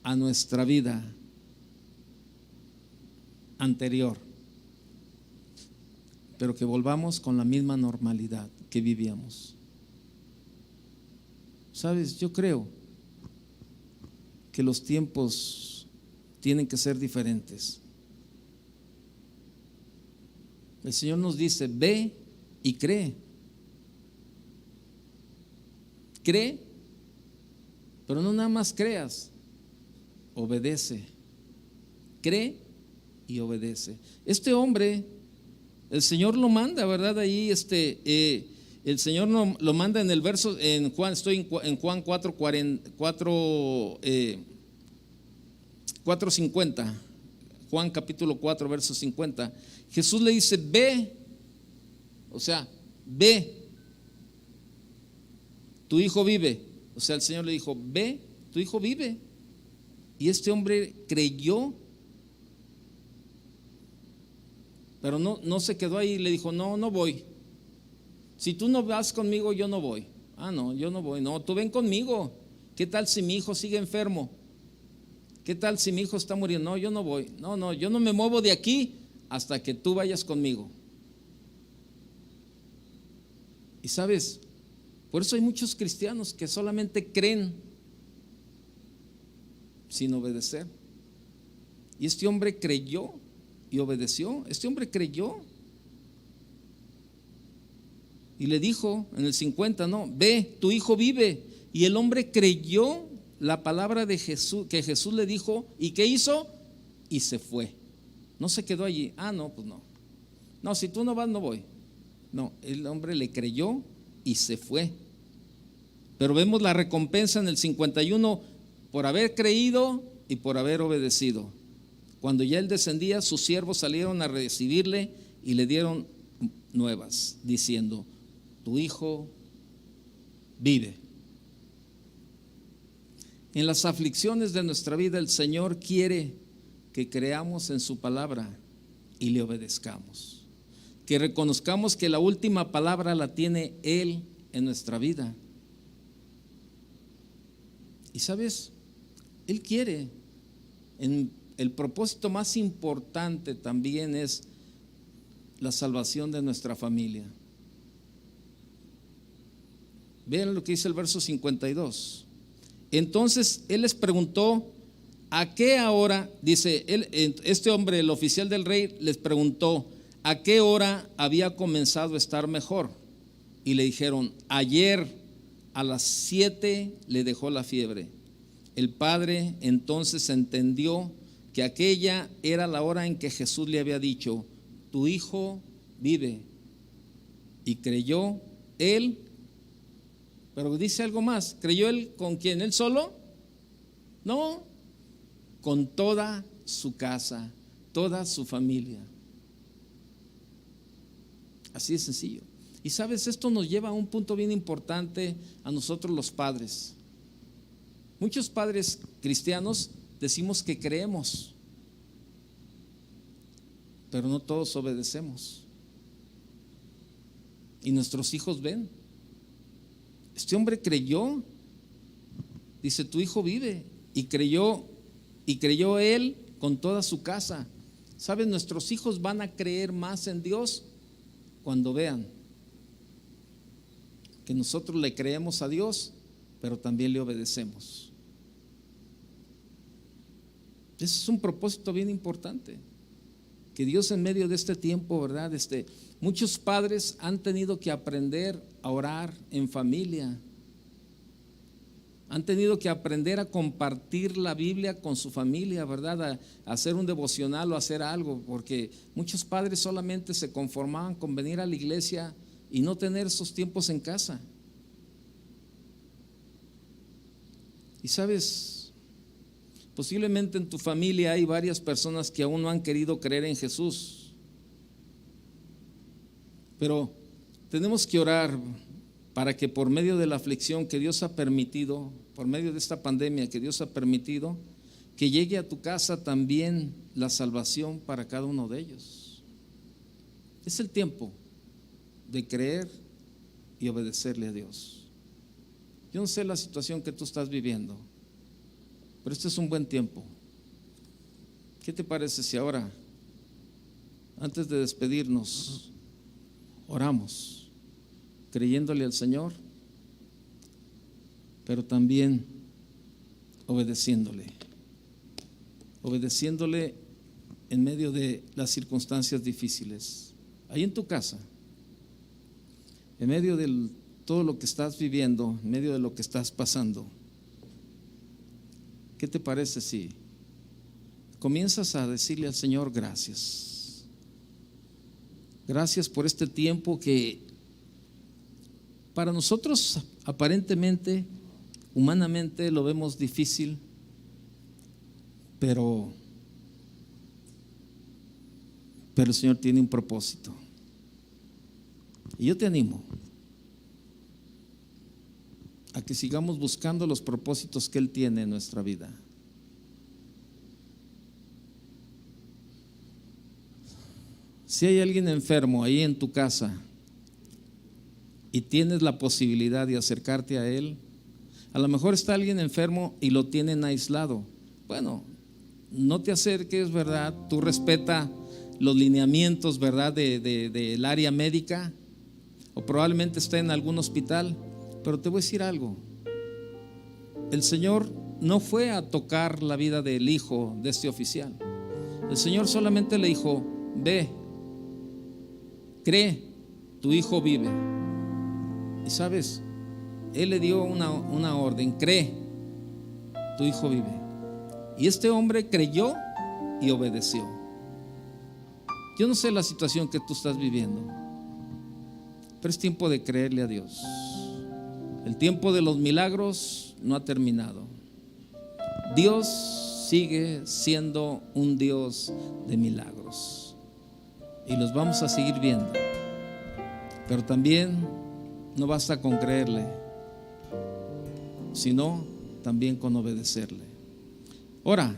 a nuestra vida anterior, pero que volvamos con la misma normalidad que vivíamos. ¿Sabes? Yo creo que los tiempos tienen que ser diferentes. El Señor nos dice, ve y cree. Cree, pero no nada más creas, obedece. Cree y obedece. Este hombre, el Señor lo manda, ¿verdad? Ahí el Señor lo manda en el verso, en Juan, estoy en Juan 4:50, Juan capítulo 4, verso 50. Jesús le dice, ve, o sea, ve, tu hijo vive. O sea, el Señor le dijo, ve, tu hijo vive. Y este hombre creyó, pero no se quedó ahí y le dijo, no voy. Si tú no vas conmigo, yo no voy. No, yo no voy. No, tú ven conmigo. ¿Qué tal si mi hijo sigue enfermo? ¿Qué tal si mi hijo está muriendo? No, yo no voy. No, yo no me muevo de aquí hasta que tú vayas conmigo. Y sabes, por eso hay muchos cristianos que solamente creen sin obedecer. Y este hombre creyó y obedeció. Este hombre creyó y le dijo en el 50, no, ve, tu hijo vive. Y el hombre creyó la palabra de Jesús, que Jesús le dijo, ¿y qué hizo? Y se fue. No se quedó allí. No, pues no. No, si tú no vas, no voy. No, el hombre le creyó y se fue. Pero vemos la recompensa en el 51 por haber creído y por haber obedecido. Cuando ya él descendía, sus siervos salieron a recibirle y le dieron nuevas, diciendo, tu hijo vive. En las aflicciones de nuestra vida, el Señor quiere que creamos en su palabra y le obedezcamos. Que reconozcamos que la última palabra la tiene Él en nuestra vida. Y sabes, Él quiere, el propósito más importante también es la salvación de nuestra familia. Vean lo que dice el verso 52. Entonces Él les preguntó, ¿a qué hora? Dice, este hombre, el oficial del rey, les preguntó, ¿a qué hora había comenzado a estar mejor? Y le dijeron, ayer a las 7 le dejó la fiebre. El padre entonces entendió que aquella era la hora en que Jesús le había dicho, tu hijo vive. Y creyó él, pero dice algo más, ¿creyó él con quién? ¿Él solo? No, con toda su casa, toda su familia. Así de sencillo. Y sabes, esto nos lleva a un punto bien importante a nosotros los padres. Muchos padres cristianos decimos que creemos, pero no todos obedecemos. Y nuestros hijos ven. Este hombre creyó, dice, tu hijo vive. Y creyó él con toda su casa. ¿Sabes? Nuestros hijos van a creer más en Dios cuando vean que nosotros le creemos a Dios, pero también le obedecemos. Ese es un propósito bien importante, que Dios en medio de este tiempo, ¿verdad? Muchos padres han tenido que aprender a orar en familia, han tenido que aprender a compartir la Biblia con su familia, ¿verdad? A hacer un devocional o hacer algo, porque muchos padres solamente se conformaban con venir a la iglesia y no tener esos tiempos en casa. Y sabes, posiblemente en tu familia hay varias personas que aún no han querido creer en Jesús, pero tenemos que orar para que por medio de la aflicción que Dios ha permitido, por medio de esta pandemia que Dios ha permitido, que llegue a tu casa también la salvación para cada uno de ellos. Es el tiempo de creer y obedecerle a Dios. Yo no sé la situación que tú estás viviendo, pero este es un buen tiempo. ¿Qué te parece si ahora, antes de despedirnos, oramos, creyéndole al Señor, pero también obedeciéndole en medio de las circunstancias difíciles, ahí en tu casa, en medio de todo lo que estás viviendo, en medio de lo que estás pasando? ¿Qué te parece si comienzas a decirle al Señor gracias? Gracias por este tiempo que para nosotros aparentemente, humanamente lo vemos difícil, pero el Señor tiene un propósito. Y yo te animo a que sigamos buscando los propósitos que Él tiene en nuestra vida. Si hay alguien enfermo ahí en tu casa y tienes la posibilidad de acercarte a Él, a lo mejor está alguien enfermo y lo tienen aislado. Bueno, no te acerques, ¿verdad? Tú respeta los lineamientos, ¿verdad? Del área médica, o probablemente está en algún hospital. Pero te voy a decir algo, el Señor no fue a tocar la vida del hijo de este oficial. El Señor solamente le dijo: ve, cree, tu hijo vive. Y sabes, Él le dio una orden: cree, tu hijo vive. Y este hombre creyó y obedeció. Yo no sé la situación que tú estás viviendo, pero es tiempo de creerle a Dios. El tiempo de los milagros no ha terminado. Dios sigue siendo un Dios de milagros y los vamos a seguir viendo. Pero también no basta con creerle, sino también con obedecerle. Ora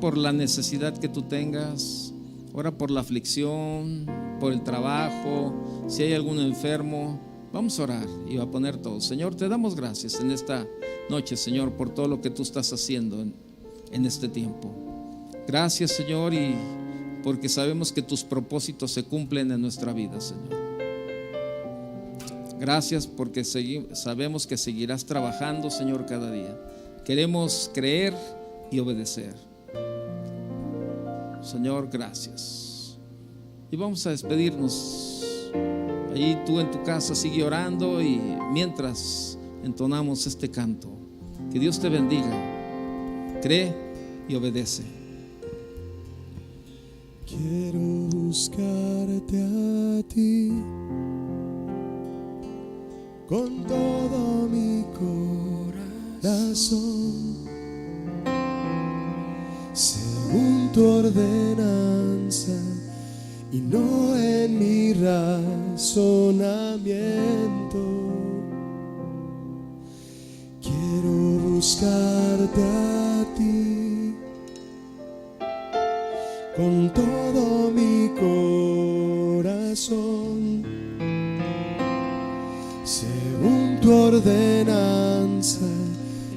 por la necesidad que tú tengas, ora por la aflicción, por el trabajo, si hay algún enfermo. Vamos a orar y a poner todo. Señor, te damos gracias en esta noche, Señor, por todo lo que tú estás haciendo en este tiempo. Gracias, Señor, y porque sabemos que tus propósitos se cumplen en nuestra vida, Señor. Gracias porque sabemos que seguirás trabajando, Señor, cada día. Queremos creer y obedecer. Señor, gracias. Y vamos a despedirnos. Allí tú en tu casa sigue orando y mientras entonamos este canto. Que Dios te bendiga. Cree y obedece. Quiero buscarte a ti con todo mi corazón, según tu ordenanza y no en mi razonamiento. Quiero buscarte a ti con todo mi corazón, según tu ordenanza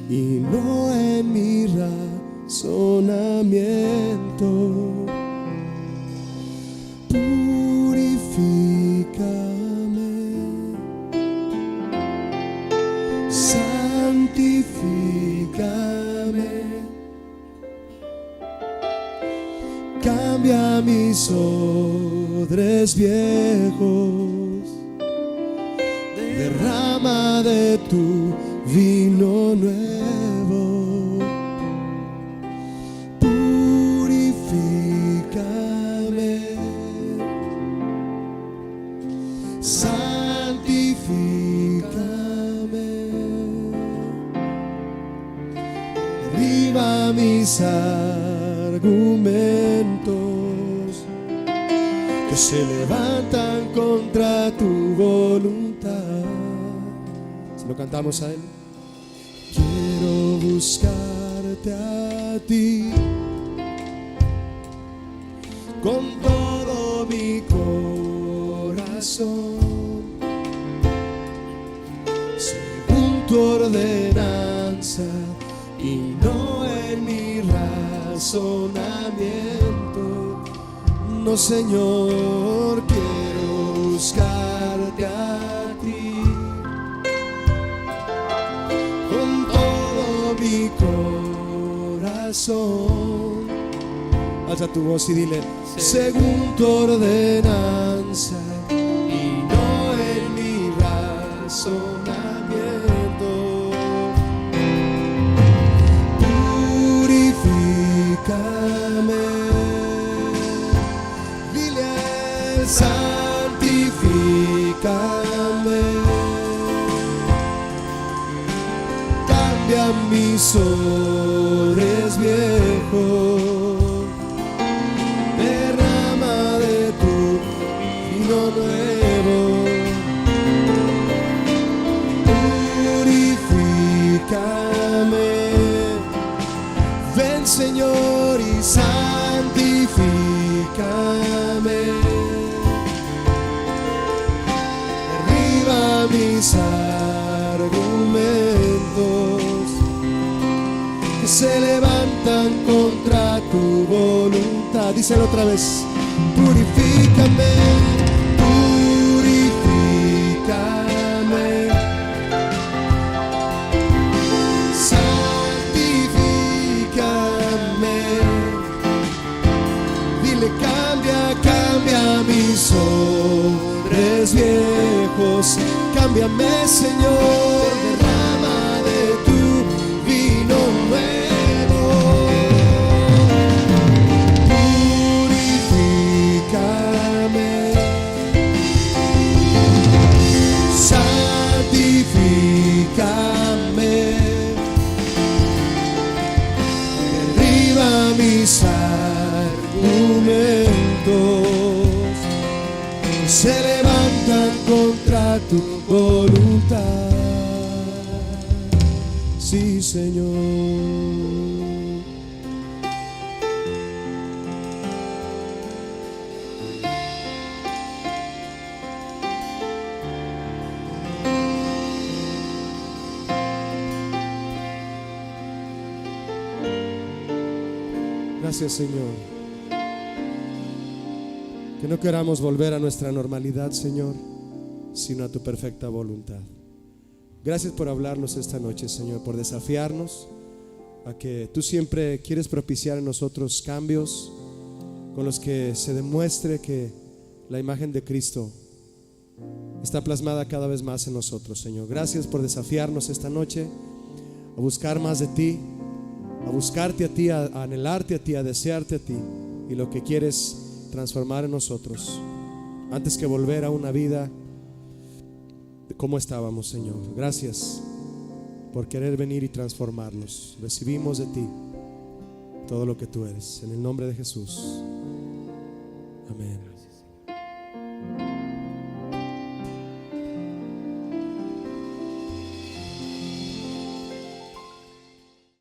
y no en mi razonamiento. Purifícame, santifícame, Purifícame, cambia mis odres viejos, derrama de tu vino nuevo. Purifícame, santifícame, derriba mis argumentos que se levantan contra tu voluntad. Si lo cantamos a Él. Quiero buscarte a ti con todo mi corazón, según tu ordenanza y no en mi razonamiento. No, Señor, quiero buscarte a ti con todo mi corazón. Alza tu voz y dile: según tu ordenanza y no en mi razonamiento. Purifícame, dile a Él: santifícame, cambia mis odres viejos, derrama de tu vino nuevo. Purifícame, ven, Señor, y santifícame, derriba mis argumentos que se levantan contra tu voluntad. Díselo otra vez: purifícame, purifícame, santifícame. Dile: cambia, cambia mis odres viejos, cámbiame, Señor, derrama de tu vino nuevo. Purifícame, santifícame, derriba mis argumentos que se levantan contra tu voluntad. Sí, Señor. Gracias, Señor. Que no queramos volver a nuestra normalidad, Señor, sino a tu perfecta voluntad. Gracias por hablarnos esta noche, Señor, por desafiarnos a que tú siempre quieres propiciar en nosotros cambios con los que se demuestre que la imagen de Cristo está plasmada cada vez más en nosotros, Señor. Gracias por desafiarnos esta noche a buscar más de ti, a buscarte a ti, a anhelarte a ti, a desearte a ti, y lo que quieres transformar en nosotros antes que volver a una vida de cómo estábamos, Señor. Gracias por querer venir y transformarnos. Recibimos de ti todo lo que tú eres, en el nombre de Jesús. Amén.